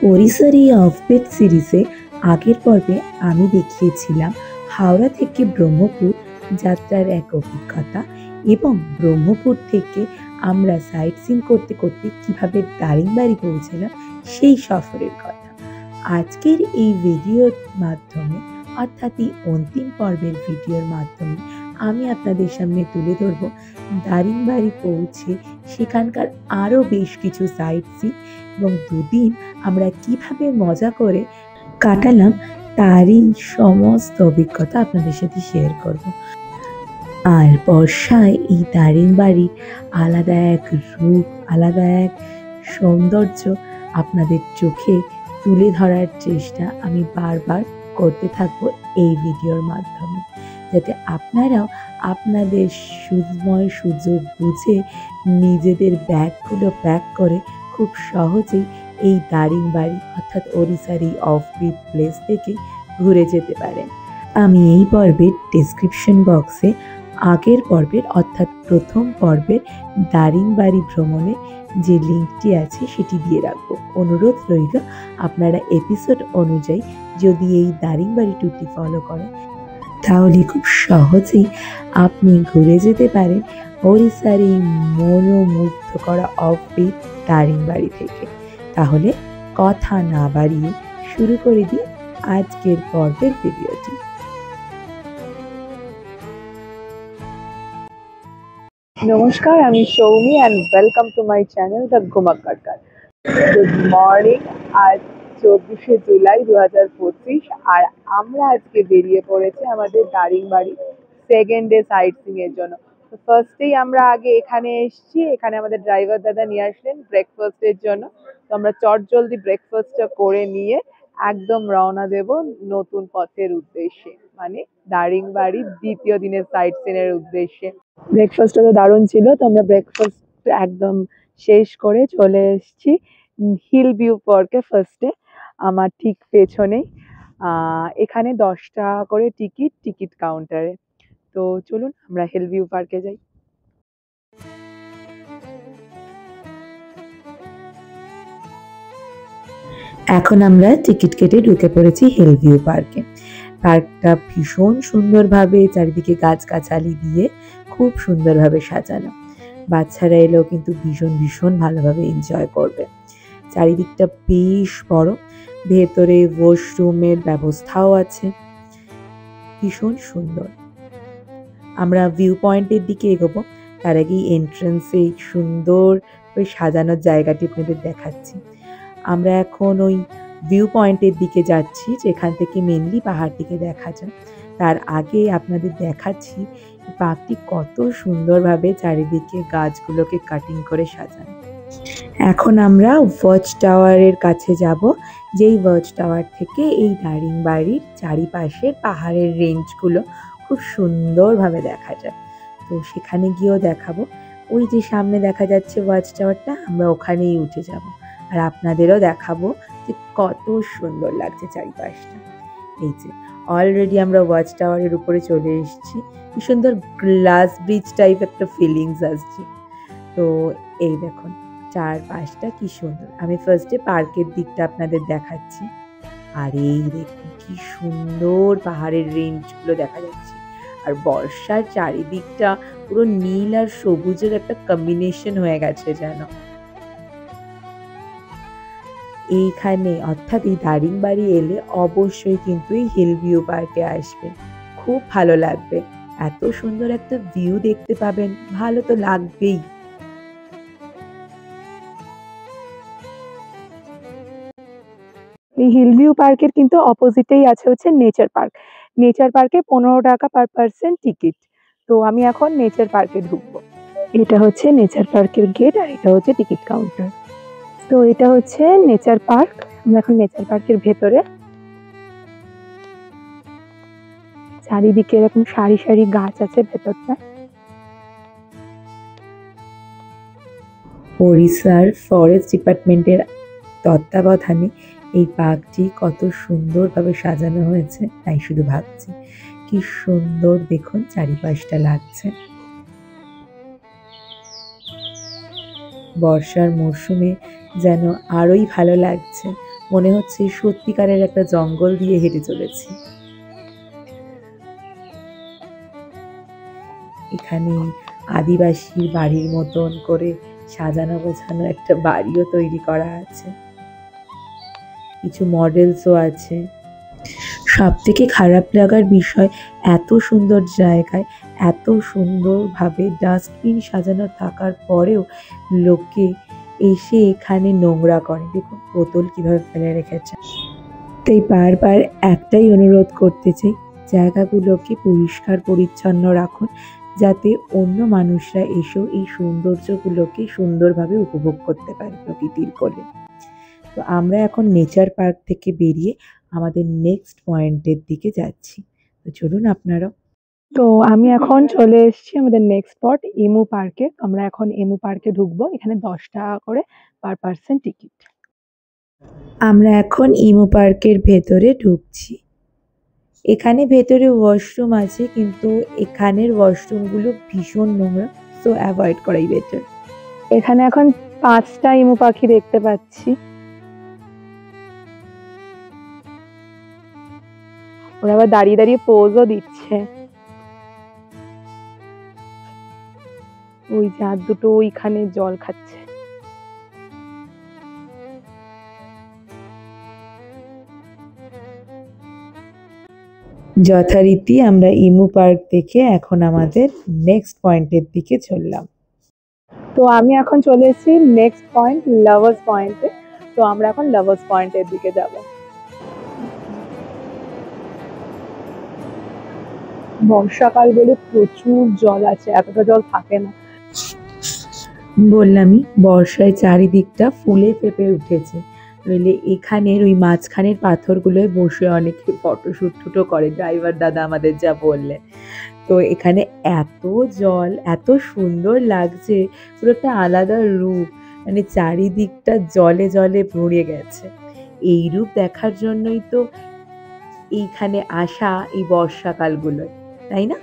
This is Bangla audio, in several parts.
ওড়িশার এই অফবিট সিরিজে আগের পর্বে আমি দেখিয়েছিলাম হাওড়া থেকে ব্রহ্মপুর যাত্রার এক অভিজ্ঞতা এবং ব্রহ্মপুর থেকে আমরা সাইট সিন করতে করতে কিভাবে দারিংবাড়ি পৌঁছলাম সেই সফরের কথা। আজকের এই ভিডিওর মাধ্যমে অর্থাৎ এই অন্তিম পর্বের ভিডিওর মাধ্যমে আমি আপনাদের সামনে তুলে ধরব দারিংবাড়ি পৌঁছে সেখানকার আরও বেশ কিছু সাইট সিন এবং দুদিন আমরা কিভাবে মজা করে কাটালাম তারই সমস্ত অভিজ্ঞতা আপনাদের সাথে শেয়ার করব। আর বর্ষায় এই দারিংবাড়ির আলাদা এক রূপ, আলাদা এক সৌন্দর্য আপনাদের চোখে তুলে ধরার চেষ্টা আমি বারবার করতে থাকবো এই ভিডিওর মাধ্যমে, যাতে আপনারাও আপনাদের সুময় সুযোগ বুঝে নিজেদের ব্যাগগুলো প্যাক করে খুব সহজেই এই দারিংবাড়ি অর্থাৎ ওড়িশার এই অফবিট প্লেস থেকে ঘুরে যেতে পারেন। আমি এই পর্বের ডেসক্রিপশন বক্সে আগের পর্বের অর্থাৎ প্রথম পর্বের দারিংবাড়ি ভ্রমণের যে লিঙ্কটি আছে সেটি দিয়ে রাখবো। অনুরোধ রইল আপনারা এপিসোড অনুযায়ী যদি এই দারিংবাড়ি ট্যুরটি ফলো করেন তাহলে খুব সহজেই আপনি ঘুরে যেতে পারেন ওড়িশার এই মনোমুগ্ধ করা অফবিট দারিংবাড়ি থেকে। তাহলে কথা না বাড়িয়ে শুরু করে দিই আজকের পর্বের ভিডিওটি। নমস্কার, আমি Soumi and welcome to my channel the Ghumakkar. Good morning. আজ 24শে জুলাই 2025 আর আমরা আজকে বেরিয়ে পড়েছি আমাদের Daringbadi second day sightseeing এর জন্য। তো ফার্স্টেই আমরা আগে এখানে এসেছি, এখানে আমাদের ড্রাইভার দাদা নিয়ে আসলেন ব্রেকফাস্টের জন্য। তো আমরা চটজলদি ব্রেকফাস্টটা করে নিয়ে একদম রওনা দেব নতুন পথের উদ্দেশ্যে, মানে দারিংবাড়ির দ্বিতীয় দিনের সাইট সিনের উদ্দেশ্যে। ব্রেকফাস্টটা তো দারুণ ছিল, তো আমরা ব্রেকফাস্ট একদম শেষ করে চলে এসেছি হিল ভিউ পার্কে। ফার্স্টে আমার ঠিক পেছনেই এখানে 10 টাকা করে টিকিট কাউন্টারে। তো চলুন আমরা হিল ভিউ পার্কে যাই। এখন আমরা টিকিট কেটে ঢুকে পড়েছি হিল ভিউ পার্কে। পার্কটা ভীষণ সুন্দরভাবে চারিদিকে গাছগাছালি দিয়ে খুব সুন্দরভাবে সাজানো। বাচ্চারা এলেও কিন্তু ভীষণ ভালোভাবে এনজয় করবে। চারিদিকটা বেশ বড়, ভেতরে ওয়াশরুমের ব্যবস্থাও আছে, ভীষণ সুন্দর। আমরা ভিউ পয়েন্টের দিকে এগোবো, তার আগেই এন্ট্রান্সে সুন্দর ওই সাজানোর জায়গাটি আপনাদের দেখাচ্ছি। আমরা এখন ওই ভিউ পয়েন্টের দিকে যাচ্ছি যেখান থেকে মেনলি পাহাড়টিকে দেখা যায়। তার আগে আপনাদের দেখাচ্ছি পার্কটি কত সুন্দরভাবে চারিদিকে গাছগুলোকে কাটিং করে সাজানো। এখন আমরা ওয়াচ টাওয়ারের কাছে যাব, যেই ওয়াচ টাওয়ার থেকে এই দারিংবাড়ির চারিপাশের পাহাড়ের রেঞ্জগুলো খুব সুন্দরভাবে দেখা যায়। তো সেখানে গিয়েও দেখাবো। ওই যে সামনে দেখা যাচ্ছে ওয়াচ টাওয়ারটা, আমরা ওখানেই উঠে যাব আর আপনাদেরও দেখাবো যে কত সুন্দর লাগছে চারিপাশটা। এই যে অলরেডি আমরা ওয়াচ টাওয়ারের উপরে চলে এসেছি, কি সুন্দর গ্লাস ব্রিজ টাইপ একটা ফিলিংস আসছে। তো এই দেখুন চারপাশটা কি সুন্দর। আমি ফার্স্টে পার্কের দিকটা আপনাদের দেখাচ্ছি, আর এই দেখুন কি সুন্দর পাহাড়ের রেঞ্জগুলো দেখা যাচ্ছে। আর বর্ষার চারিদিকটা পুরো নীল আর সবুজের একটা কম্বিনেশন হয়ে গেছে যেন। এইখানে অর্থাৎ এই দারিংবাড়ি এলে অবশ্যই কিন্তু এই হিল ভিউ পার্কে আসবেন, খুব ভালো লাগবে। এত সুন্দর একটা ভিউ দেখতে পাবেন, ভালো তো লাগবেই। এই হিল ভিউ পার্কের কিন্তু অপোজিটেই আছে হচ্ছে নেচার পার্ক। নেচার পার্কে 15 টাকা পার পার্সন টিকিট। তো আমি এখন নেচার পার্কে ঢুকবো। এটা হচ্ছে নেচার পার্কের গেট আর এটা হচ্ছে টিকিট কাউন্টার। তো এটা হচ্ছে নেচার পার্ক। আমরা এখন নেচার পার্কের ভেতরে। চারিদিকে এরকম সারি সারি গাছ আছে ভেতরটা। ওড়িশার ফরেস্ট ডিপার্টমেন্টের তত্ত্বাবধানে এই পার্কটি কত সুন্দরভাবে সাজানো হয়েছে তাই শুধু ভাবছি কি সুন্দর দেখুন চারিপাশটা লাগছে। বর্ষার মরশুমে যেন আরোই ভালো লাগছে। মনে হচ্ছে সত্যিকারের একটা জঙ্গল দিয়ে হেঁটে চলেছি। এখানে আদিবাসী বাড়ির মতন করে সাজানো গোছানো একটা বাড়িও তৈরি করা আছে, কিছু মডেলসও আছে। সব থেকে খারাপ লাগার বিষয়, এত সুন্দর জায়গায় এত সুন্দরভাবে ডাস্টবিন সাজানো থাকার পরেও লোকে এসে এখানে নোংরা করে। দেখুন বোতল কিভাবে ফেলে রেখেছে। তাই বারবার একটাই অনুরোধ করতে চাই, জায়গাগুলোকে পরিষ্কার পরিচ্ছন্ন রাখুন, যাতে অন্য মানুষরা এসেও এই সৌন্দর্যগুলোকে সুন্দরভাবে উপভোগ করতে পারে প্রকৃতির কোলে। তো আমরা এখন নেচার পার্ক থেকে বেরিয়ে আমাদের নেক্সট পয়েন্টের দিকে যাচ্ছি। তো চলুন আপনারাও। তো আমি এখন চলে এসেছি আমাদের নেক্সট স্পট এমু পার্কে। আমরা এখন এমু পার্কে ঢুকবো। এখানে 10 টাকা করে পার পার্সন টিকিট। আমরা এখন ইমো পার্কের ভেতরে ঢুকছি। এখানে ভেতরে ওয়াশরুম আছে, কিন্তু এখানের ওয়াশরুমগুলো ভীষণ নোংরা, সো অ্যাভয়েড করাই বেটার। এখানে এখন 5টা এমু পাখি দেখতে পাচ্ছি। ওরা আবার দাঁড়িয়ে দাঁড়িয়ে পোজও দিচ্ছে। ওই যে আর দুটো ওইখানে জল খাচ্ছে। যথারীতি আমরা ইমু পার্ক দেখে এখন আমাদের নেক্সট পয়েন্টের দিকে চললাম। তো আমি এখন চলে এসেছি নেক্সট পয়েন্ট লাভার্স পয়েন্টে। তো আমরা এখন লাভার্স পয়েন্টের দিকে যাব। বর্ষাকাল বলে প্রচুর জল আছে, এতটা জল থাকে না। বললামই বর্ষায় চারিদিকটা ফুলে ফেঁপে উঠেছে। নইলে এখানের ওই মাঝখানের পাথরগুলোয় বসে অনেকে ফটোশ্যুট টুটও করে, ড্রাইভার দাদা আমাদের যা বললেন। তো এখানে এত জল, এত সুন্দর লাগছে, পুরো একটা আলাদা রূপ, মানে চারিদিকটা জলে জলে ভরে গেছে। এই রূপ দেখার জন্যই তো এইখানে আসা এই বর্ষাকালগুলোয়, তাই না?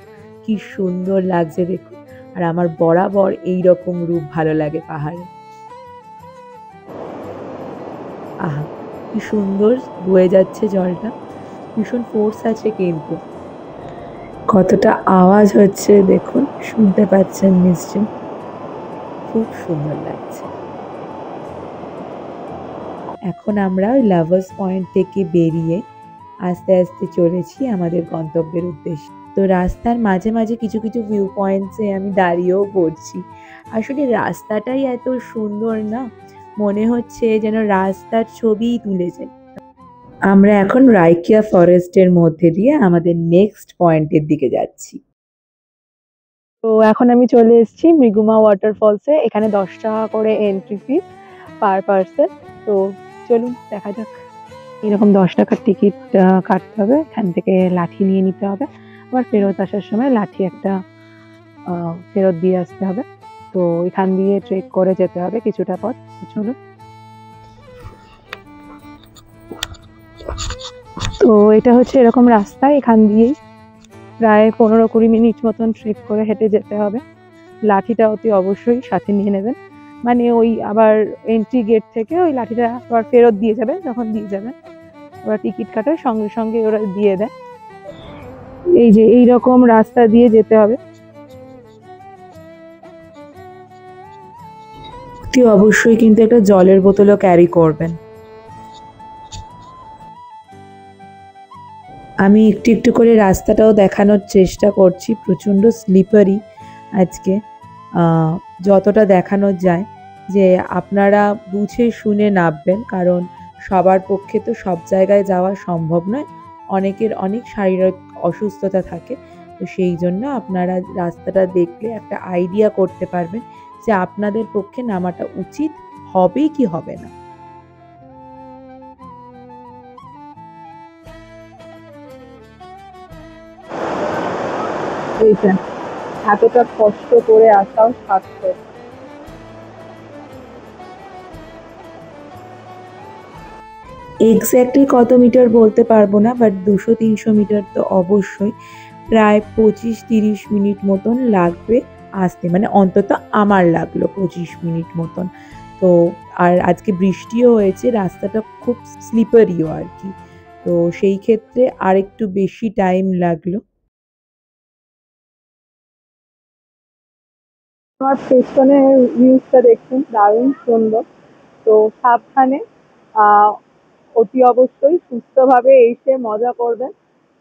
কি সুন্দর লাগছে দেখুন। আর আমার বরাবর এই রকম রূপ ভালো লাগে পাহাড়ে। আহা কি সুন্দর বয়ে যাচ্ছে জলটা, ভীষণ ফোর্স আছে, কিন্তু কতটা আওয়াজ হচ্ছে দেখুন, শুনতে পাচ্ছেন নিশ্চয়ই। খুব সুন্দর লাগছে। এখন আমরা ওই লাভার্স পয়েন্ট থেকে বেরিয়ে আস্তে আস্তে চলেছি আমাদের গন্তব্যের উদ্দেশ্যে। তো রাস্তার মাঝে মাঝে কিছু কিছু ভিউ পয়েন্টসে আমি দাঁড়িয়েও পড়ছি। আসলে রাস্তাটাই এত সুন্দর না, মনে হচ্ছে যেন রাস্তার ছবিই তুলে যায়। আমরা এখন রাইকিয়া ফরেস্টের মধ্যে দিয়ে আমাদের নেক্সট পয়েন্টের দিকে যাচ্ছি। তো এখন আমি চলে এসেছি মৃগুমা ওয়াটারফলসে। এখানে 10 টাকা করে এন্ট্রি ফি পার পার্সন। তো চলুন দেখা যাক। এরকম 10 টাকার টিকিট কাটতে হবে, এখান থেকে লাঠি নিয়ে নিতে হবে, আবার ফেরত আসার সময় লাঠি একটা ফেরত দিয়ে আসতে হবে। তো এখান দিয়ে ট্রেক করে যেতে হবে কিছুটা পথ। চলুন। তো এটা হচ্ছে এরকম রাস্তা, এখান দিয়েই প্রায় 15-20 মিনিট মতন ট্রেক করে হেঁটে যেতে হবে। লাঠিটা অতি অবশ্যই সাথে নিয়ে নেবেন, মানে ওই আবার এন্ট্রি গেট থেকে ওই লাঠিটা আবার ফেরত দিয়ে যাবেন, যখন দিয়ে যাবেন ওরা টিকিট কাটার সঙ্গে সঙ্গে ওরা দিয়ে দেয়। এই যে এইরকম রাস্তা দিয়ে যেতে হবে। অতি অবশ্যই কিন্তু একটা জলের বোতলও ক্যারি করবেন। আমি একটু একটু করে রাস্তাটাও দেখানোর চেষ্টা করছি, প্রচণ্ড স্লিপারি আজকে, যতটা দেখানো যায়, যে আপনারা বুঝে শুনে নামবেন, কারণ সবার পক্ষে তো সব জায়গায় যাওয়া সম্ভব নয়, অনেকের অনেক শারীরিক অসুস্থতা থাকে। তো সেই জন্য আপনারা রাস্তাটা দেখলে একটা আইডিয়া করতে পারবেন যে আপনাদের পক্ষে নামাটা উচিত হবে কি হবে না। এতটা কষ্ট করে আসাও সার্থক। এক্স্যাক্টলি কত মিটার বলতে পারবো না, বাট 200-300 মিটার তো অবশ্যই, প্রায় 25-30 মিনিট মতন লাগবে আসতে, মানে অন্তত আমার লাগলো 25 মিনিট মতন। তো তো আর আজকে বৃষ্টিও হয়েছে, রাস্তাটা খুব স্লিপারিও আর কি, তো সেই ক্ষেত্রে আর একটু বেশি টাইম লাগলো। আমার পেছনে ভিউজটা দেখছেন, দারুণ সুন্দর। তো সাবধানে, আহ, অতি অবশ্যই সুস্থভাবে এসে মজা করবেন।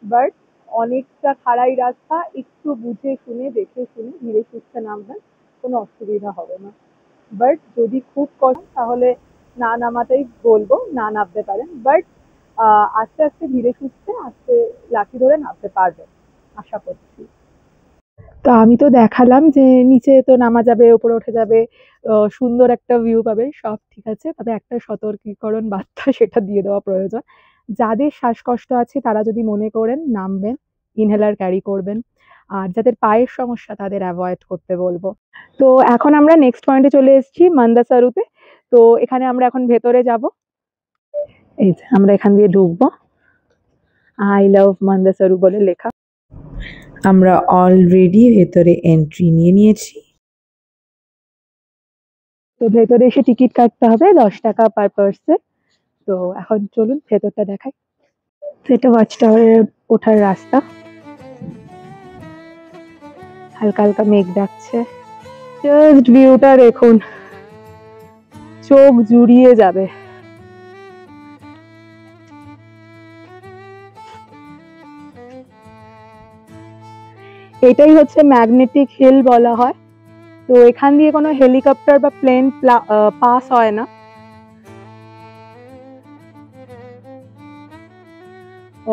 বাট অনেকটা খাড়াই রাস্তা, একটু বুঝে শুনে দেখে শুনে ধীরে সুস্থে নামবেন, কোনো অসুবিধা হবে না। বাট যদি খুব কষ্ট তাহলে না নামাটাই বলবো, না নামতে পারেন। বাট আস্তে আস্তে ধীরে সুস্থে আস্তে লাঠি ধরে নামতে পারবেন আশা করছি। তো আমি তো দেখালাম যে নিচে তো নামা যাবে, উপরে ওঠা যাবে, সুন্দর একটা ভিউ পাবে, সব ঠিক আছে। তবে একটা সতর্কীকরণ বার্তা সেটা দিয়ে দেওয়া প্রয়োজন। যাদের শ্বাসকষ্ট আছে তারা যদি মনে করেন নামবেন, ইনহেলার ক্যারি করবেন। আর যাদের পায়ের সমস্যা তাদের অ্যাভয়েড করতে বলবো। তো এখন আমরা নেক্সট পয়েন্টে চলে এসেছি, মান্দাসারুতে। তো এখানে আমরা এখন ভেতরে যাব। এই যে আমরা এখান দিয়ে ঢুকবো, আই লাভ মান্দাসারু বলে লেখা। আমরা অলরেডি ভেতরে এন্ট্রি নিয়ে নিয়েছি। তো ভেতরে এসে টিকিট কাটতে হবে 10 টাকা পার পার্সন। তো এখন চলুন ভেতরটা দেখাই। তো এটা ওয়াচ টাওয়ারে ওঠার রাস্তা, হালকা হালকা মেঘ ডাকছে। জাস্ট ভিউটা দেখুন, চোখ জুড়িয়ে যাবে। এটাই হচ্ছে ম্যাগনেটিক হিল বলা হয়। তো এখান দিয়ে কোনো হেলিকপ্টার বা প্লেন পাস হয় না।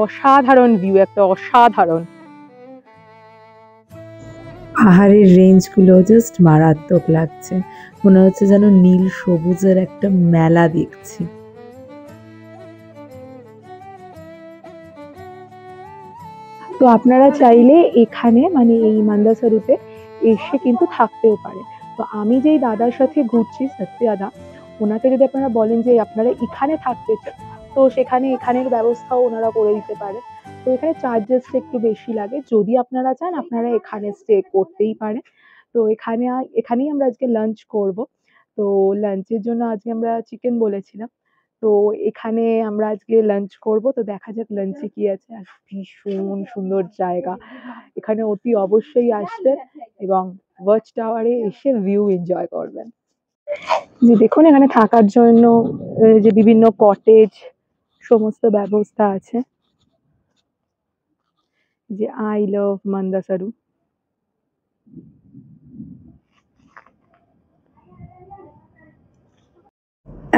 অসাধারণ ভিউ, একটা অসাধারণ। পাহাড়ের রেঞ্জগুলো জাস্ট মারাত্মক লাগছে, মনে হচ্ছে যেন নীল সবুজের একটা মেলা দেখছি। তো আপনারা চাইলে এখানে মানে এই মান্দাসারুতে এসে কিন্তু থাকতেও পারেন। তো আমি যেই দাদার সাথে ঘুরছি, সত্যি দাদা, ওনাকে যদি আপনারা বলেন যে আপনারা এখানে থাকতে চান, তো সেখানে এখানের ব্যবস্থাও ওনারা করে দিতে পারে। তো এখানে চার্জেসটা একটু বেশি লাগে, যদি আপনারা চান আপনারা এখানে স্টে করতেই পারেন। তো এখানেই আমরা আজকে লাঞ্চ করব। তো লাঞ্চের জন্য আজকে আমরা চিকেন বলেছিলাম। তো এখানে আমরা আজকে লাঞ্চ করব। তো দেখা যাক লাঞ্চে কি আছে। আর ভীষণ সুন্দর জায়গা, এখানে অতি অবশ্যই আসবেন এবং ওয়াচ টাওয়ারে এসে ভিউ এনজয় করবেন। যে দেখুন এখানে থাকার জন্য যে বিভিন্ন কটেজ সমস্ত ব্যবস্থা আছে। যে আই লাভ মান্দাসারু।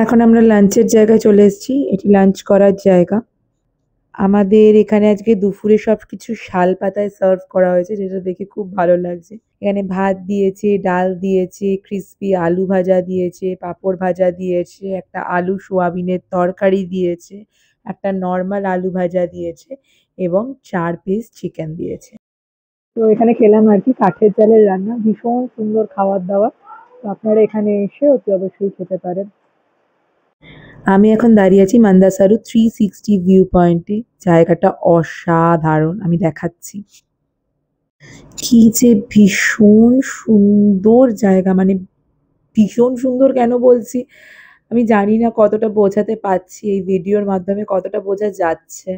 এখন আমরা লাঞ্চের জায়গায় চলে এসেছি, এটি লাঞ্চ করার জায়গা। আমাদের এখানে আজকে দুপুরে সবকিছু শাল পাতায় সার্ভ করা হয়েছে, যেটা দেখে খুব ভালো লাগছে। এখানে ভাত দিয়েছে, ডাল দিয়েছে, ক্রিস্পি আলু ভাজা দিয়েছে, পাঁপড় ভাজা দিয়েছে, একটা আলু সোয়াবিনের তরকারি দিয়েছে, একটা নর্মাল আলু ভাজা দিয়েছে এবং 4 পিস চিকেন দিয়েছে। তো এখানে খেলাম আর কি কাঠের জালের রান্না, ভীষণ সুন্দর খাবার দাবার। তো আপনারা এখানে এসে অতি অবশ্যই খেতে পারেন। আমি এখন দাঁড়িয়ে আছি মান্দাসারু 360 ভিউ পয়েন্টে। জায়গাটা অসাধারণ, আমি দেখাচ্ছি। কি যে ভীষণ সুন্দর জায়গা, মানে ভীষণ সুন্দর কেন বলছি আমি জানি না কতটা বোঝাতে পারছি, এই ভিডিওর মাধ্যমে কতটা বোঝা যাচ্ছে,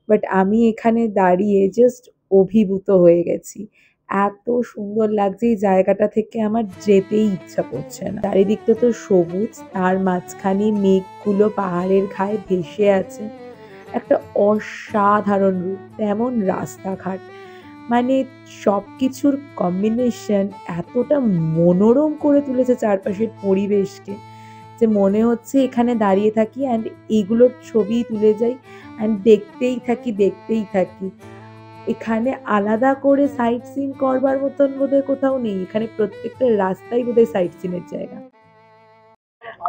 বাট আমি এখানে দাঁড়িয়ে জাস্ট অভিভূত হয়ে গেছি। এত সুন্দর লাগছে এই জায়গাটা থেকে, আমার যেতেই ইচ্ছা করছে না। চারিদিকটা তো সবুজ, তার মাঝখানে মেঘগুলো পাহাড়ের গায়ে ভেসে আছে, একটা অসাধারণ রূপ, তেমন রাস্তাঘাট, মানে সবকিছুর কম্বিনেশন এতটা মনোরম করে তুলেছে চারপাশের পরিবেশকে, যে মনে হচ্ছে এখানে দাঁড়িয়ে থাকি অ্যান্ড এগুলোর ছবি তুলে যাই অ্যান্ড দেখতেই থাকি। এখানে আলাদা করে সাইট সিন করবার মতন বোধহয় কোথাও নেই, এখানে প্রত্যেকটা রাস্তাই বোধহয় সাইট সিনের জায়গা।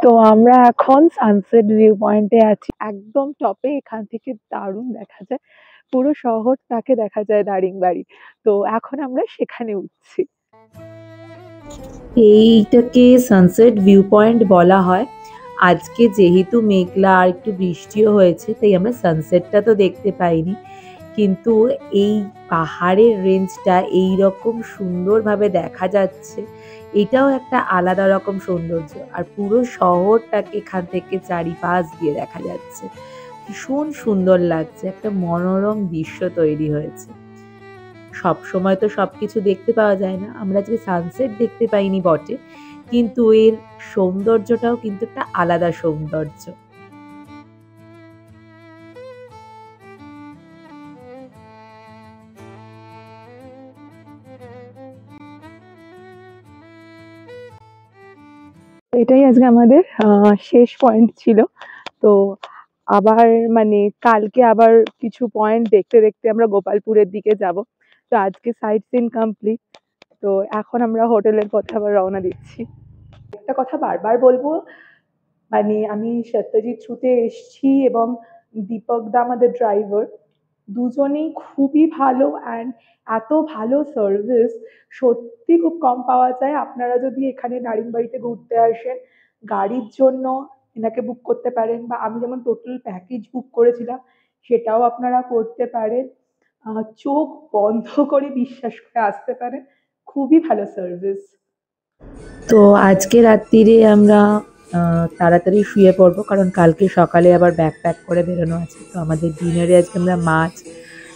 তো আমরা এখন সানসেট ভিউ পয়েন্টে আছি, একদম টপে। এখান থেকে দারুণ দেখা যায় পুরো শহরটাকে, দেখা যায় দারিংবাড়ি। তো এখন আমরা সেখানে উঠছি। এইটাকে সানসেট ভিউ পয়েন্ট বলা হয়। আজকে যেহেতু মেঘলা আর একটু বৃষ্টিও হয়েছে, তাই আমরা সানসেটটা তো দেখতে পাইনি, কিন্তু এই পাহাড়ের রেঞ্জটা এই রকম সুন্দরভাবে দেখা যাচ্ছে, এটাও একটা আলাদা রকম সৌন্দর্য। আর পুরো শহরটাকে এখান থেকে চারিপাশ দিয়ে দেখা যাচ্ছে। ভীষণ সুন্দর লাগছে, একটা মনোরম দৃশ্য তৈরি হয়েছে। সবসময় তো সবকিছু দেখতে পাওয়া যায় না, আমরা আজকে সানসেট দেখতে পাইনি বটে, কিন্তু এর সৌন্দর্যটাও কিন্তু একটা আলাদা সৌন্দর্য। এটাই আজকে আমাদের শেষ পয়েন্ট ছিল। তো আবার মানে কালকে আবার কিছু পয়েন্ট দেখতে দেখতে আমরা গোপালপুরের দিকে যাব। তো আজকে সাইট সিন কমপ্লিট। তো এখন আমরা হোটেলের পথে আবার রওনা দিচ্ছি। একটা কথা বারবার বলবো, মানে আমি সত্যজিৎ থ্রুতে এসছি এবং দীপক দা আমাদের ড্রাইভার, দুজনেই খুবই ভালো অ্যান্ড এত ভালো সার্ভিস সত্যি খুব কম পাওয়া যায়। আপনারা যদি এখানে দারিংবাড়িতে ঘুরতে আসেন, গাড়ির জন্য এনাকে বুক করতে পারেন, বা আমি যেমন টোটাল প্যাকেজ বুক করেছিলাম সেটাও আপনারা করতে পারেন। চোখ বন্ধ করে বিশ্বাস করে আসতে পারেন, খুবই ভালো সার্ভিস। তো আজকে রাত্রিরে আমরা তাড়াতাড়ি শুয়ে পড়বো, কারণ কালকে সকালে আবার ব্যাগ প্যাক করে বেরোনো আছে। তো আমাদের ডিনারে আজকে আমরা মাছ,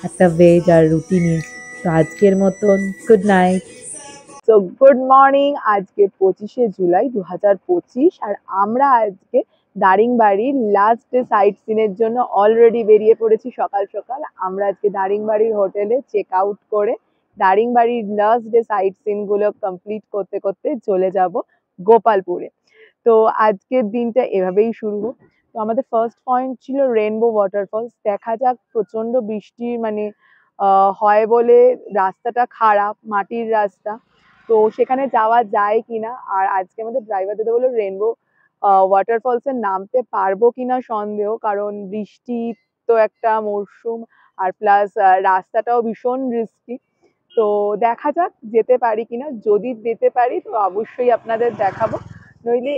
একটা ভেজ আর রুটি নিয়েছি। তো আজকের মতন good night. So good morning, আজকে 25শে জুলাই 2025, আর আমরা আজকে দারিংবাড়ির লাস্ট ডে সাইট সিনের জন্য অলরেডি বেরিয়ে পড়েছি। সকাল সকাল আমরা আজকে দারিংবাড়ির হোটেলে চেক আউট করে দারিংবাড়ির লাস্ট ডে সাইট সিনগুলো কমপ্লিট করতে করতে চলে যাব গোপালপুরে। তো আজকের দিনটা এভাবেই শুরু হোক। তো আমাদের ফার্স্ট পয়েন্ট ছিল রেনবো ওয়াটারফলস। দেখা যাক, প্রচন্ড বৃষ্টির মানে হয় বলে রাস্তাটা খারাপ, মাটির রাস্তা, তো সেখানে যাওয়া যায় কিনা। আর আজকে আমাদের ড্রাইভার দাদা বললো রেনবো ওয়াটারফলসে নামতে পারবো কিনা সন্দেহ, কারণ বৃষ্টি তো একটা মরশুম, আর প্লাস রাস্তাটাও ভীষণ রিস্কি। তো দেখা যাক যেতে পারি কিনা। যদি যেতে পারি তো অবশ্যই আপনাদের দেখাবো, নইলে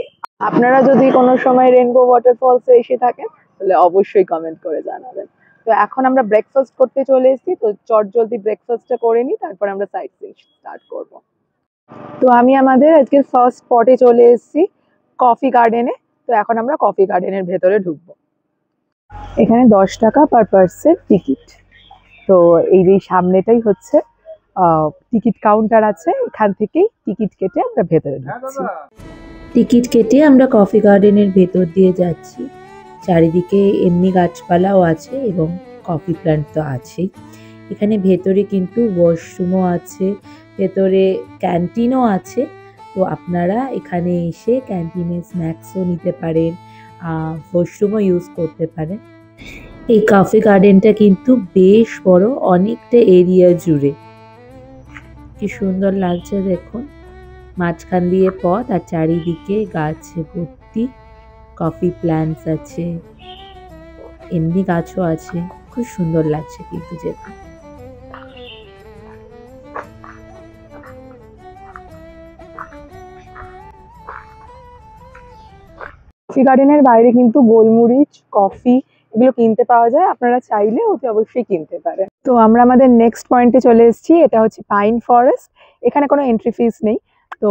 আপনারা যদি কোনো সময় রেনবো ওয়াটারফলসে এসে থাকেন তাহলে অবশ্যই কমেন্ট করে জানাবেন। তো এখন আমরা ব্রেকফাস্ট করতে চলে এসেছি, তো চট জলদি ব্রেকফাস্টটা করে নিই, তারপর আমরা সাইট সিন স্টার্ট করবো। তো আমি আমাদের আজকের ফার্স্ট স্পটে চলে এসেছি, কফি গার্ডেনে। তো এখন আমরা কফি গার্ডেনের ভেতরে ঢুকবো। এখানে 10 টাকা পার পার্সন টিকিট। তো এই যে সামনেটাই হচ্ছে টিকিট কাউন্টার আছে, এখান থেকেই টিকিট কেটে আমরা ভেতরে ঢুকছি। টিকিট কেটে আমরা কফি গার্ডেনের ভেতর দিয়ে যাচ্ছি। চারিদিকে এমনি গাছপালাও আছে এবং কফি প্ল্যান্ট তো আছেই। এখানে ভেতরে কিন্তু ওয়াশরুমও আছে, ভেতরে ক্যান্টিনও আছে। তো আপনারা এখানে এসে ক্যান্টিনে স্ন্যাক্সও নিতে পারেন, ওয়াশরুমও ইউজ করতে পারেন। এই কফি গার্ডেনটা কিন্তু বেশ বড়, অনেকটা এরিয়া জুড়ে। কি সুন্দর লাগছে দেখুন, মাঝখান দিয়ে পথ আর চারিদিকে গাছে ভর্তি, কফি প্ল্যান্টস আছে, এমনি গাছও আছে। খুব সুন্দর লাগছে কিন্তু যেতে। কফি গার্ডেনের বাইরে কিন্তু গোলমরিচ, কফি এগুলো কিনতে পাওয়া যায়, আপনারা চাইলে ওকে অবশ্যই কিনতে পারেন। তো আমরা আমাদের নেক্সট পয়েন্টে চলে এসেছি, এটা হচ্ছে পাইন ফরেস্ট। এখানে কোনো এন্ট্রি ফিস নেই। তো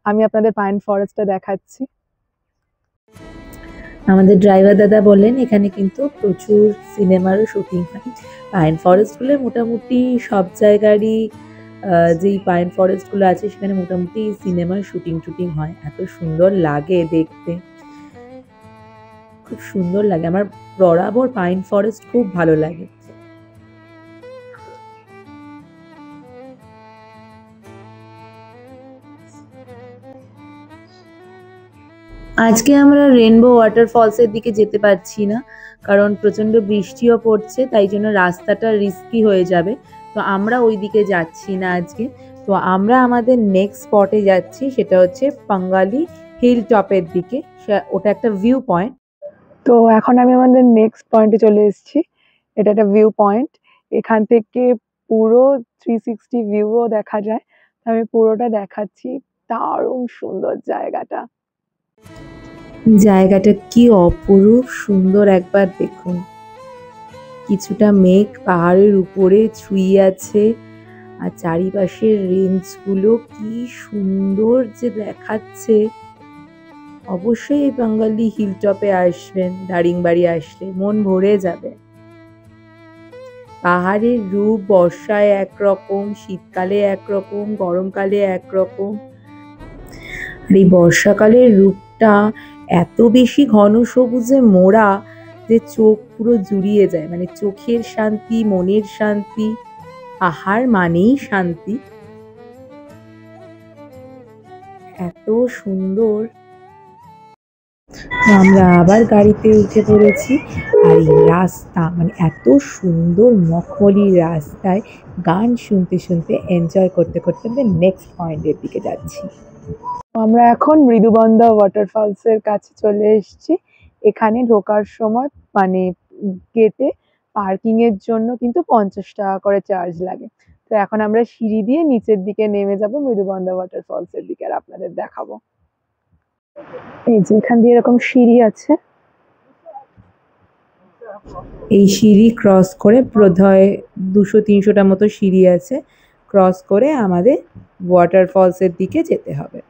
আমি আপনাদের পাইন ফরেস্টটা দেখাচ্ছি। আমাদের ড্রাইভার দাদা বললেন এখানে কিন্তু প্রচুর সিনেমারও শুটিং হয়। পাইন ফরেস্টগুলো মোটামুটি সব জায়গারই, যেই পাইন ফরেস্টগুলো আছে সেখানে মোটামুটি সিনেমার শুটিং হয়। এত সুন্দর লাগে দেখতে, খুব সুন্দর লাগে। আমার বরাবর পাইন ফরেস্ট খুব ভালো লাগে। আজকে আমরা রেনবো ওয়াটারফলসের দিকে যেতে পারছি না, কারণ প্রচণ্ড বৃষ্টিও পড়ছে, তাই জন্য রাস্তাটা রিস্কি হয়ে যাবে। তো আমরা ওই দিকে যাচ্ছি না আজকে। তো আমরা আমাদের নেক্সট স্পটে যাচ্ছি, সেটা হচ্ছে পাঙ্গালি হিল টপের দিকে। ওটা একটা ভিউ পয়েন্ট। তো এখন আমি আমাদের নেক্সট পয়েন্টে চলে এসেছি। এটা একটা ভিউ পয়েন্ট, এখান থেকে পুরো 360 ভিউও দেখা যায়। আমি পুরোটা দেখাচ্ছি, দারুণ সুন্দর জায়গাটা। জায়গাটা কি অপরূপ সুন্দর, একবার দেখুন। কিছুটা মেঘ পাহাড়ের উপরে ছুঁয়ে আছে, আর চারিপাশের রেঞ্জগুলো কি সুন্দর যে দেখাচ্ছে। অবশ্যই এই বাঙালি হিলটপে আসবেন, দারিংবাড়ি আসলে মন ভরে যাবে। পাহাড়ের রূপ বর্ষায় একরকম, শীতকালে একরকম, গরমকালে একরকম। আর এই বর্ষাকালের রূপটা এত বেশি ঘন সবুজে মোড়া যে চোখ পুরো জুড়িয়ে যায়, মানে চোখের শান্তি, মনের শান্তি। পাহাড় মানেই শান্তি। এত সুন্দর। আমরা আবার গাড়িতে উঠে পড়েছি। আর এই রাস্তা, মানে এত সুন্দর মখমলি রাস্তায় গান শুনতে শুনতে এনজয় করতে করতে আমরা নেক্সট পয়েন্টের দিকে যাচ্ছি। আমরা এখন মৃদুবন্ধা ওয়াটারফলস এর কাছে চলে এসেছি। এখানে ঢোকার সময় মানে গেটে পার্কিং এর জন্য কিন্তু 50 টাকা করে চার্জ লাগে। তো এখন আমরা সিঁড়ি দিয়ে নিচের দিকে নেমে যাব মৃদুবন্ধা ওয়াটারফলস এর দিকে, আর আপনাদের দেখাবো। এই যে এখান দিয়ে এরকম সিঁড়ি আছে। এই সিঁড়ি ক্রস করে বোধহয় 200-300টা মতো সিঁড়ি আছে, ক্রস করে আমাদের ওয়াটারফলস এর দিকে যেতে হবে।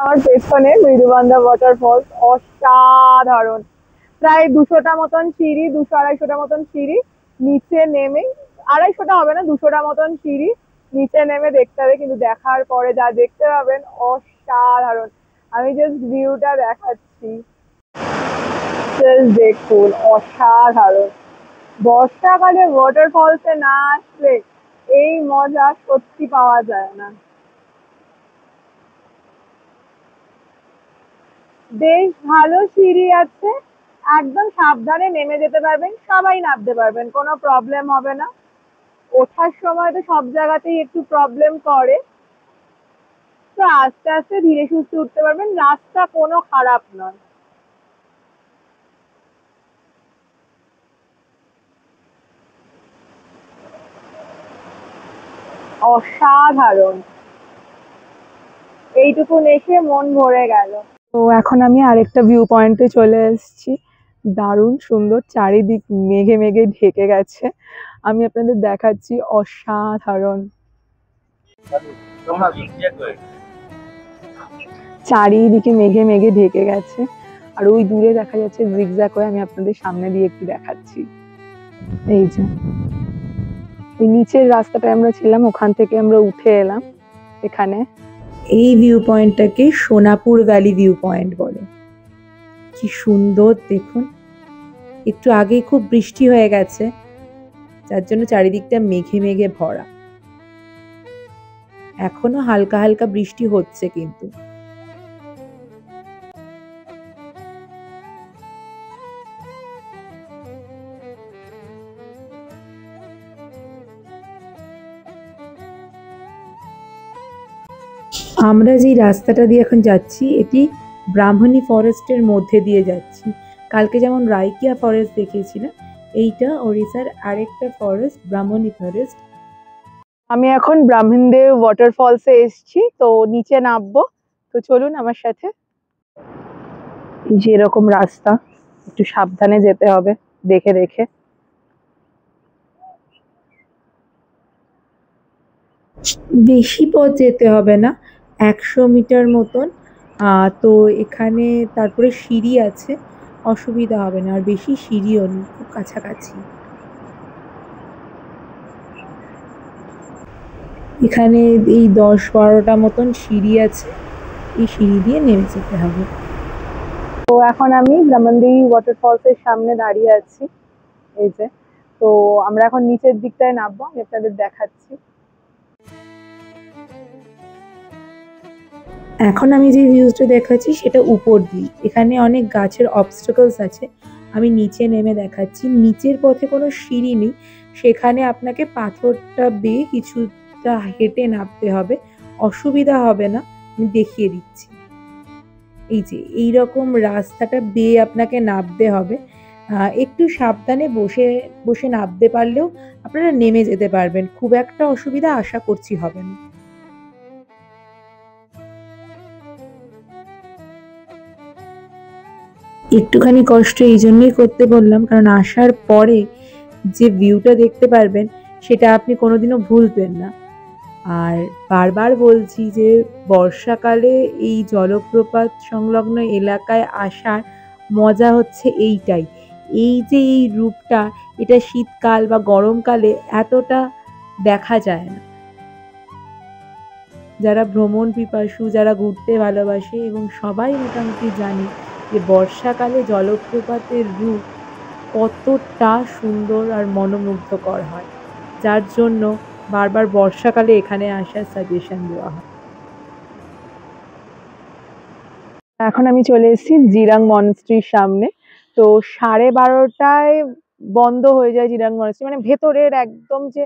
আমার পেছনে মৃদুবন্ধা ওয়াটারফলস, অসাধারণ। প্রায় 200টা মতন সিঁড়ি, 200-250টা মতন সিঁড়ি। নিচে নেমে 250টা হবে না, 200টা মতন সিঁড়ি নিচে নেমে দেখতে হবে, কিন্তু দেখার পরে যা দেখতে পাবেন অসাধারণ। আমি জাস্ট ভিউটা দেখাচ্ছি, জাস্ট দেখুন, অসাধারণ। বর্ষাকালে ওয়াটারফলসে না আসলে এই মজা সত্যি পাওয়া যায় না। বেশ ভালো সিঁড়ি আছে, একদম সাবধানে নেমে যেতে পারবেন, সবাই নামতে পারবেন, কোনো প্রবলেম হবে না। ওঠার সময় তো সব জায়গাতেই একটু প্রবলেম করে, তো আস্তে আস্তে ধীরে সুস্থে উঠতে পারবেন। রাস্তা কোনো খারাপ নয়। অসাধারণ, এইটুকুন এসে মন ভরে গেল। তো এখন আমি আরেকটা ভিউ পয়েন্টে চলে এসেছি। দারুণ সুন্দর, চারিদিক মেঘে মেঘে ঢেকে গেছে। আমি আপনাদের দেখাচ্ছি, অসাধারণ। চারিদিকে মেঘে মেঘে ঢেকে গেছে, আর ওই দূরে দেখা যাচ্ছে জিগজ্যাগ হয়ে। আমি আপনাদের সামনে দিয়ে একটু দেখাচ্ছি। এই যে এই নিচের রাস্তাটায় আমরা ছিলাম, ওখান থেকে আমরা উঠে এলাম এখানে। এই ভিউ পয়েন্টটাকে সোনাপুর ভ্যালি ভিউ পয়েন্ট বলে। কি সুন্দর দেখুন। একটু আগেই খুব বৃষ্টি হয়ে গেছে, যার জন্য চারিদিকটা মেঘে মেঘে ভরা। এখনো হালকা হালকা বৃষ্টি হচ্ছে কিন্তু। আমরা যে রাস্তাটা দিয়ে এখন যাচ্ছি, এটি ব্রাহ্মণী ফরেস্টের মধ্যে দিয়ে যাচ্ছি। কালকে যেমন রাইকিয়া ফরেস্ট দেখিয়েছিলাম, এইটা ওড়িশার আরেকটা ফরেস্ট, ব্রাহ্মণী ফরেস্ট। আমি এখন ব্রাহ্মণদেব ওয়াটারফলসে এসেছি, তো নিচে নামবো, তো চলুন আমার সাথে। এই যে এরকম রাস্তা, একটু সাবধানে যেতে হবে, দেখে দেখে। বেশি পথ যেতে হবে না, 100 মিটার মতন। তো এখানে তারপরে সিঁড়ি আছে, অসুবিধা হবে না। আর বেশি সিঁড়িও নেই, খুব কাছাকাছি। এখানে এই 10-12টা মতন সিঁড়ি আছে, এই সিঁড়ি দিয়ে নেমে যেতে হবে। তো এখন আমি ব্রাহ্মণদেবী ওয়াটারফলসের সামনে দাঁড়িয়ে আছি। এই যে, তো আমরা এখন নিচের দিকটায় নামবো, আমি আপনাদের দেখাচ্ছি। এখন আমি যে ভিউজটা দেখাচ্ছি সেটা উপর দিয়ে। এখানে অনেক গাছের অবস্টাকলস আছে, আমি নিচে নেমে দেখাচ্ছি। নিচের পথে কোনো সিঁড়ি নেই, সেখানে আপনাকে পাথরটা বেয়ে কিছুটা হেঁটে নামতে হবে। অসুবিধা হবে না, আমি দেখিয়ে দিচ্ছি। এই যে এইরকম রাস্তাটা বেয়ে আপনাকে নামতে হবে। একটু সাবধানে বসে বসে নামতে পারলেও আপনারা নেমে যেতে পারবেন, খুব একটা অসুবিধা আশা করছি হবে না। একটুখানি কষ্ট এই জন্যই করতে বললাম, কারণ আসার পরে যে ভিউটা দেখতে পারবেন সেটা আপনি কোনোদিনও ভুলবেন না। আর বারবার বলছি যে বর্ষাকালে এই জলপ্রপাত সংলগ্ন এলাকায় আসার মজা হচ্ছে এইটাই। এই যে এই রূপটা, এটা শীতকাল বা গরমকালে এতটা দেখা যায় না। যারা ভ্রমণ পিপাসু, যারা ঘুরতে ভালোবাসে এবং সবাই মোটামুটি জানে যে বর্ষাকালে জলপ্রপাতের রূপ কতটা সুন্দর আর মনোমুগ্ধকর হয়, যার জন্য বারবার বর্ষাকালে এখানে আসার সাজেশন দেওয়া হয়। এখন আমি চলে এসেছি জিরাং মনেস্ট্রির সামনে। তো 12:30টায় বন্ধ হয়ে যায় জিরাং মনেস্ট্রি, মানে ভেতরের একদম যে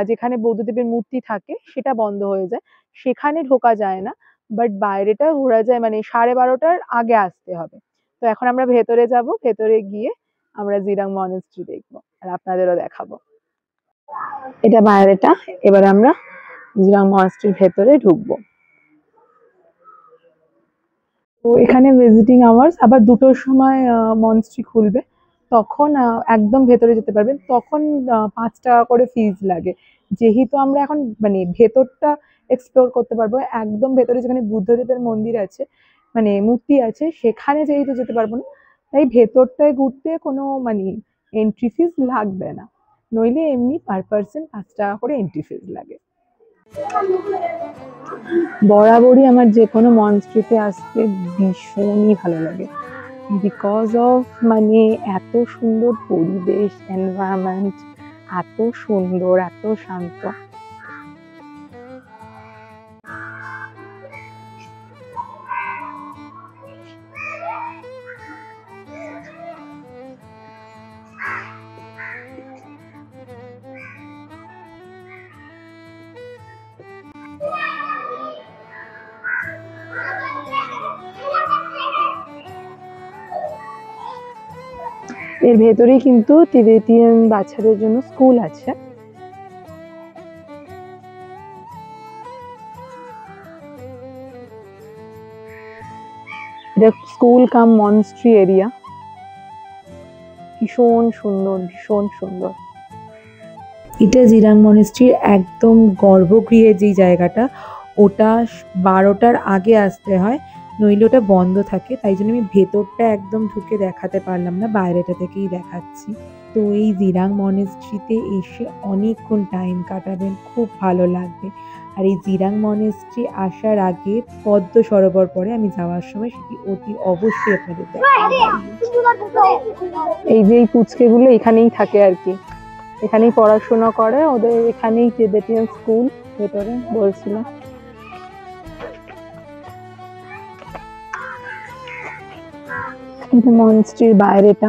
যেখানে বৌদ্ধদেবের মূর্তি থাকে সেটা বন্ধ হয়ে যায়, সেখানে ঢোকা যায় না। বাট বাইরেটা ঘোরা যায়, মানে 12:30টার আগে আসতে হবে। তো এখন আমরা ভেতরে যাব, ভেতরে গিয়ে আমরা জিরাং মনেস্ট্রি দেখবো আর আপনাদেরও দেখাবো। এটা বাইরেটা, এবার আমরা জিরাং মনেস্ট্রির ভেতরে ঢুকবো। তো এখানে ভিজিটিং আওয়ার্স আবার 2টোর সময় মনেস্ট্রি খুলবে, তখন একদম ভেতরে যেতে পারবেন। তখন 5 টাকা করে ফিজ লাগে। যেহেতু আমরা এখন মানে ভেতরটা এক্সপ্লোর করতে পারবো, একদম ভেতরে যেখানে বুদ্ধদেবের মন্দির আছে, মানে মূর্তি আছে, সেখানে যেহেতু যেতে পারবো না, তাই ভেতরটায় ঘুরতে কোনো মানে এন্ট্রি ফিজ লাগবে না। নইলে এমনি পার পার্সন 5 টাকা করে এন্ট্রি ফিজ লাগে। বরাবরই আমার যে কোনো মনেস্ট্রিতে আসতে ভীষণই ভালো লাগে, বিকজ অফ মানে এত সুন্দর পরিবেশ, এনভায়রনমেন্ট এত সুন্দর, এত শান্ত। এর ভেতরেই কিন্তু তিবেতিয়ান বাচ্চাদের জন্য স্কুল আছে। এটা স্কুল কাম মনেস্ট্রি এরিয়া, ভীষণ সুন্দর, ভীষণ সুন্দর। এটা জিরাং মনেস্ট্রির একদম গর্ভগৃহের যেই জায়গাটা, ওটা 12টার আগে আসতে হয়, নইলে ওটা বন্ধ থাকে। তাই জন্য আমি ভেতরটা একদম ঢুকে দেখাতে পারলাম না, বাইরেটা থেকেই দেখাচ্ছি। তো এই জিরাং মনেস্ট্রিতে এসে অনেকক্ষণ টাইম কাটাবেন, খুব ভালো লাগবে। আর এই জিরাং মনেস্ট্রি আসার আগে পদ্ম সরোবর পড়ে, আমি যাওয়ার সময় সেটি অতি অবশ্যই আপনাদের দেখাবো। এই যে এই পুচকেগুলো এখানেই থাকে আর কি, এখানেই পড়াশোনা করে, ওদের এখানেই তিবেতিয়ান স্কুল ভেতরে বলছিল। এটা মনেস্ট্রির বাইরেটা।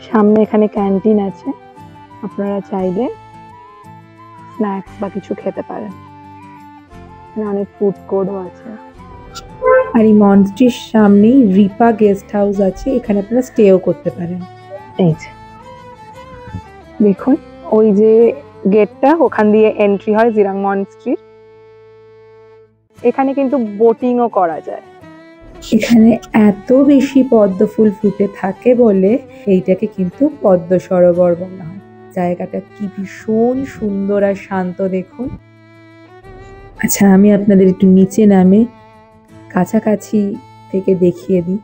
সামনে এখানে ক্যান্টিন আছে, আপনারা চাইলে স্ন্যাক্স বা কিছু খেতে পারেন, এখানে অনেক ফুড কোর্টও আছে। আর এই মনেস্ট্রির সামনেই রিপা গেস্ট হাউস আছে, এখানে আপনারা স্টেও করতে পারেন। এই যে দেখুন, ওই যে গেটটা, ওখান দিয়ে এন্ট্রি হয় জিরাং মনেস্ট্রির। এখানে কিন্তু বোটিংও করা যায়। এখানে এত বেশি পদ্ম ফুল ফুটে থাকে বলে এইটাকে কিন্তু পদ্ম সরোবর বলা হয়। জায়গাটা কি ভীষণ সুন্দর আর শান্ত দেখুন। আচ্ছা, আমি আপনাদের একটু নিচে নামে কাছাকাছি থেকে দেখিয়ে দিই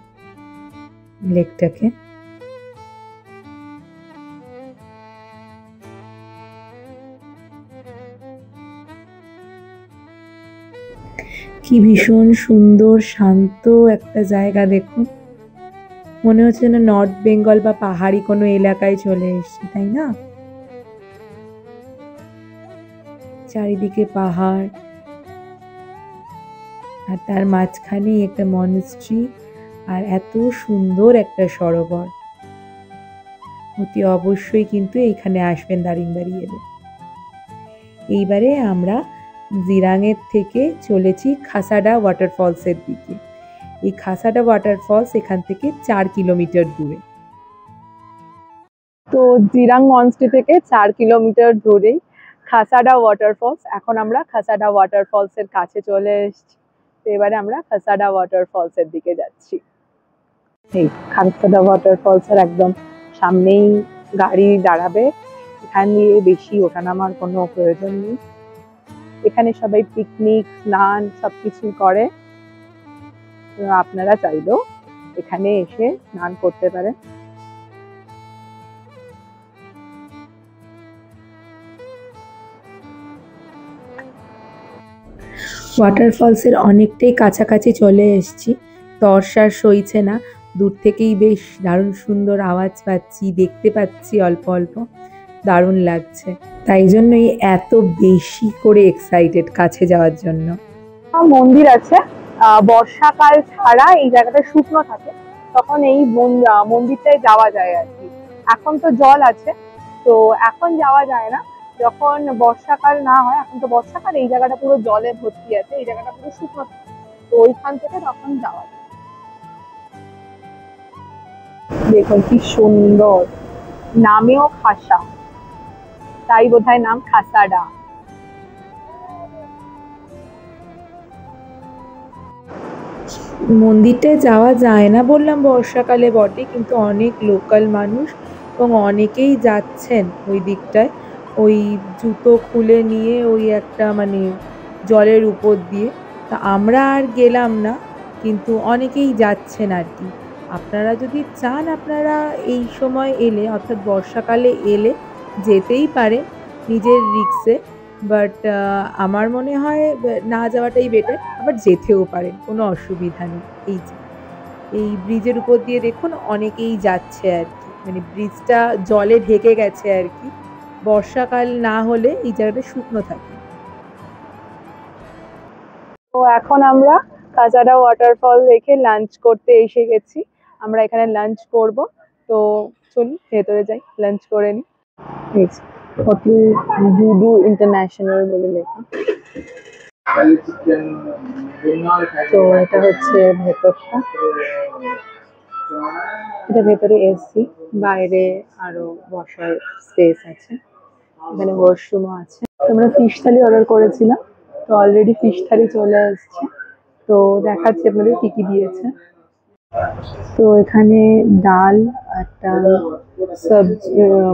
লেকটাকে। কি ভীষণ সুন্দর শান্ত একটা জায়গা দেখুন, মনে হচ্ছে যেন নর্থ বেঙ্গল বা পাহাড়ি কোনো এলাকায় চলে এসেছি, তাই না? চারিদিকে পাহাড় আর তার মাঝখানেই একটা মনেস্ট্রি আর এত সুন্দর একটা সরোবর। অতি অবশ্যই কিন্তু এইখানে আসবেন দারিংবাড়ি এলে। এইবারে আমরা জিরাংয়ের থেকে চলেছি খাসাডা ওয়াটারফলসের দিকে। এই খাসাডা ওয়াটারফলস এখান থেকে 4 কিলোমিটার দূরে। তো জিরাং মনেস্ট্রি থেকে 4 কিলোমিটার দূরেই খাসাডা ওয়াটারফলস। এখন আমরা খাসাডা ওয়াটারফলস এর কাছে চলে এসেছি। তো এবারে আমরা খাসাডা ওয়াটারফলস এর দিকে যাচ্ছি। এই খারসাদা ওয়াটারফলসের একদম সামনেই গাড়ি দাঁড়াবে, এখান দিয়ে বেশি ওঠানামার কোনো প্রয়োজন নেই। এখানে সবাই পিকনিক, স্নান সবকিছুই করে। আপনারা চাইলেও এখানে এসে স্নান করতে পারেন। ওয়াটারফলসের অনেকটাই কাছাকাছি চলে এসেছি, তর্ষার সইছে না। দূর থেকেই বেশ দারুণ সুন্দর আওয়াজ পাচ্ছি, দেখতে পাচ্ছি অল্প অল্প, দারুণ লাগছে। তাই জন্যই এত বেশি করে এক্সাইটেড কাছে যাওয়ার জন্য। মন্দির আছে, বর্ষাকাল ছাড়া এই জায়গাটা শুকনো থাকে, তখন এই মন্দিরটায় যাওয়া যায় আর কি। এখন তো জল আছে, তো এখন যাওয়া যায় না। যখন বর্ষাকাল না হয়, এখন তো বর্ষাকাল, এই জায়গাটা পুরো জলে ভর্তি আছে, এই জায়গাটা পুরো শুকনো থাকে, তো ওইখান থেকে তখন যাওয়া যায়। দেখুন কি সুন্দর, নামেও খাসা, তাই বোধহয় নাম খাসাডা। মন্দিরটায় যাওয়া যায় না বললাম বর্ষাকালে বটে, কিন্তু অনেক লোকাল মানুষ এবং অনেকেই যাচ্ছেন ওই দিকটায়, ওই জুতো খুলে নিয়ে ওই একটা মানে জলের উপর দিয়ে। তা আমরা আর গেলাম না, কিন্তু অনেকেই যাচ্ছেন আর কি। আপনারা যদি চান, আপনারা এই সময় এলে অর্থাৎ বর্ষাকালে এলে যেতেই পারেন নিজের রিস্কে, বাট আমার মনে হয় না যাওয়াটাই বেটার। আবার যেতেও পারেন, কোনো অসুবিধা নেই। এই ব্রিজের উপর দিয়ে দেখুন অনেকেই যাচ্ছে আর কি, মানে ব্রিজটা জলে ঢেকে গেছে আর কি, বর্ষাকাল না হলে এই জায়গাটা শুকনো থাকে। তো এখন আমরা কাজারা ওয়াটারফল দেখে লাঞ্চ করতে এসে গেছি। আমরা এখানে লাঞ্চ করব, তো চলুন ভেতরে যাই, লাঞ্চ করে নিই। হোটেল ডুডু ইন্টারন্যাশনাল বলে লেখা। তো এটা হচ্ছে ভেতরটা, এটা ভেতরে এসি, বাইরে আরো বসার স্পেস আছে, এখানে ওয়াশরুমও আছে। আমরা ফিশ থালি অর্ডার করেছিলাম, তো অলরেডি ফিশ থালি চলে আসছে, তো দেখাচ্ছি আপনাদের কি কি দিয়েছে। তো এখানে ডাল, একটা সবজি,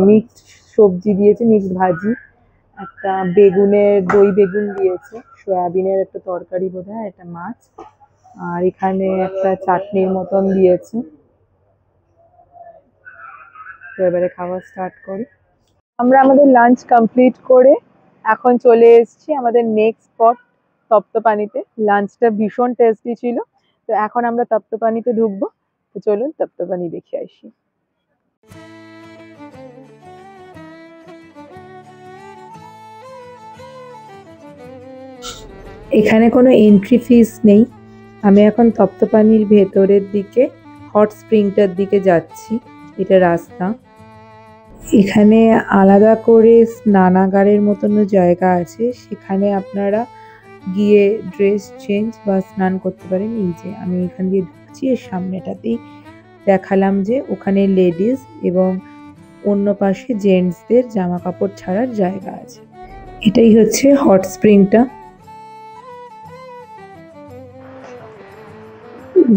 মিক্সড সবজি দিয়েছে, মিক্সড ভাজি, একটা বেগুনের দই বেগুন দিয়েছে, সয়াবিনের একটা তরকারি বোধহয়, একটা মাছ, আর এখানে একটা চাটনির মতন দিয়েছে। তো এবারে খাওয়া স্টার্ট করি। আমরা আমাদের লাঞ্চ কমপ্লিট করে এখন চলে এসেছি আমাদের নেক্সট স্পট তপ্তপানিতে। লাঞ্চটা ভীষণ টেস্টি ছিল, তো এখন আমরা তপ্তপানিতে ঢুকবো, তো চলুন তপ্তপানি দেখে আসি। এখানে কোনো এন্ট্রি ফিস নেই। আমি এখন তপ্তপানির ভেতরের দিকে হট স্প্রিংটার দিকে যাচ্ছি, এটা রাস্তা। এখানে আলাদা করে স্নানাগারের মতনও জায়গা আছে, সেখানে আপনারা গিয়ে ড্রেস চেঞ্জ বা স্নান করতে পারেন। এই যে আমি এখান দিয়ে ঢুকছি, এর সামনেটাতেই দেখালাম যে ওখানে লেডিস এবং অন্য পাশে জেন্টসদের জামা কাপড় ছাড়ার জায়গা আছে। এটাই হচ্ছে হট স্প্রিংটা,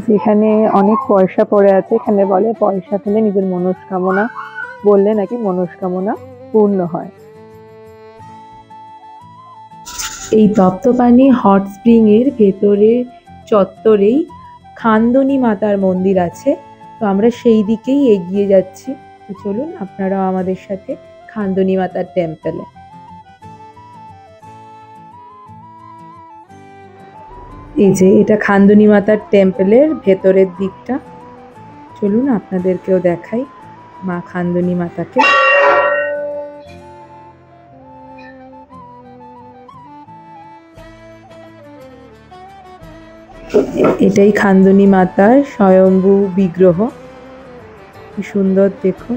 যেখানে অনেক পয়সা পড়ে আছে। এখানে বলে পয়সা ফেলে নিজের মনস্কামনা বললে নাকি মনস্কামনা পূর্ণ হয়। এই তপ্তপানি হট স্প্রিং এর ভেতরে চত্বরেই খান্দনি মাতার মন্দির আছে, তো আমরা সেই দিকেই এগিয়ে যাচ্ছি। তো চলুন আপনারাও আমাদের সাথে খান্দনি মাতার টেম্পলে। এই যে এটা খান্দনি মাতার টেম্পলের ভেতরের দিকটা, চলুন আপনাদেরকেও দেখাই মা খান্দনি মাতাকে। এটাই খান্দনি মাতার স্বয়ম্ভু বিগ্রহ, কি সুন্দর দেখুন।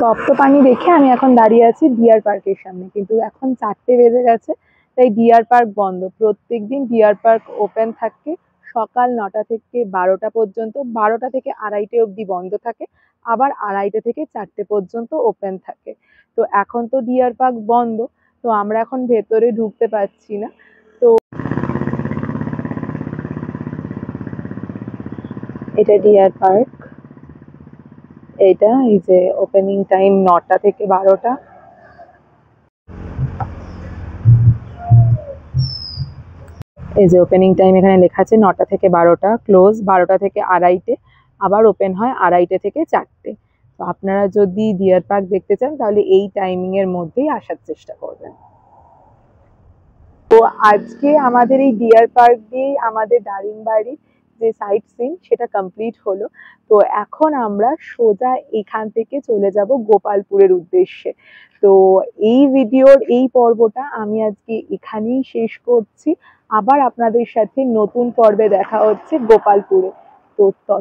তপ্তপানি দেখে আমি এখন দাঁড়িয়ে আছি ডিয়ার পার্কের সামনে, কিন্তু এখন 4টে বেজে গেছে, তাই ডিয়ার পার্ক বন্ধ। প্রত্যেকদিন ডিয়ার পার্ক ওপেন থাকে সকাল 9টা থেকে 12টা পর্যন্ত, 12টা থেকে 2:30 অবধি বন্ধ থাকে, আবার 2:30 থেকে 4টে পর্যন্ত ওপেন থাকে। তো এখন তো ডিয়ার পার্ক বন্ধ, তো আমরা এখন ভেতরে ঢুকতে পারছি না। তো এটা ডিয়ার পার্ক। এটা এই যে ওপেনিং টাইম 9টা থেকে 12টা। এই যে ওপেনিং টাইম এখানে লেখা আছে 9টা থেকে 12টা, ক্লোজ 12টা থেকে 2:30টে, আবার ওপেন হয় 2:30টে থেকে 4টে। তো আপনারা যদি ডিয়ার পার্ক দেখতে চান তাহলে এই টাইমিং এর মধ্যেই আসার চেষ্টা করবেন। তো আজকে আমাদের এই ডিয়ার পার্ক দিয়ে আমাদের দারিংবাড়ি যে সাইট সিন সেটা কমপ্লিট হলো। তো এখন আমরা সোজা এখান থেকে চলে যাব গোপালপুরের উদ্দেশ্যে। তো এই ভিডিওর এই পর্বটা আমি আজকে এখানেই শেষ করছি। আবার আপনাদের সাথে নতুন পর্বে দেখা হচ্ছে গোপালপুরে।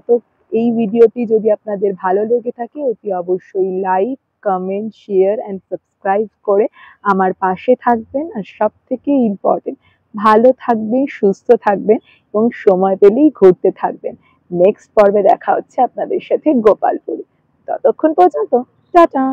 তো এই ভিডিওটি যদি আপনাদের ভালো লেগে থাকে অতি অবশ্যই like, comment, share and subscribe করে আমার পাশে থাকবেন। আর সব থেকে ইম্পর্টেন্ট, ভালো থাকবেন, সুস্থ থাকবেন এবং সময় পেলেই ঘুরতে থাকবেন। নেক্সট পর্বে দেখা হচ্ছে আপনাদের সাথে গোপালপুরে। ততক্ষণ পর্যন্ত টাটা।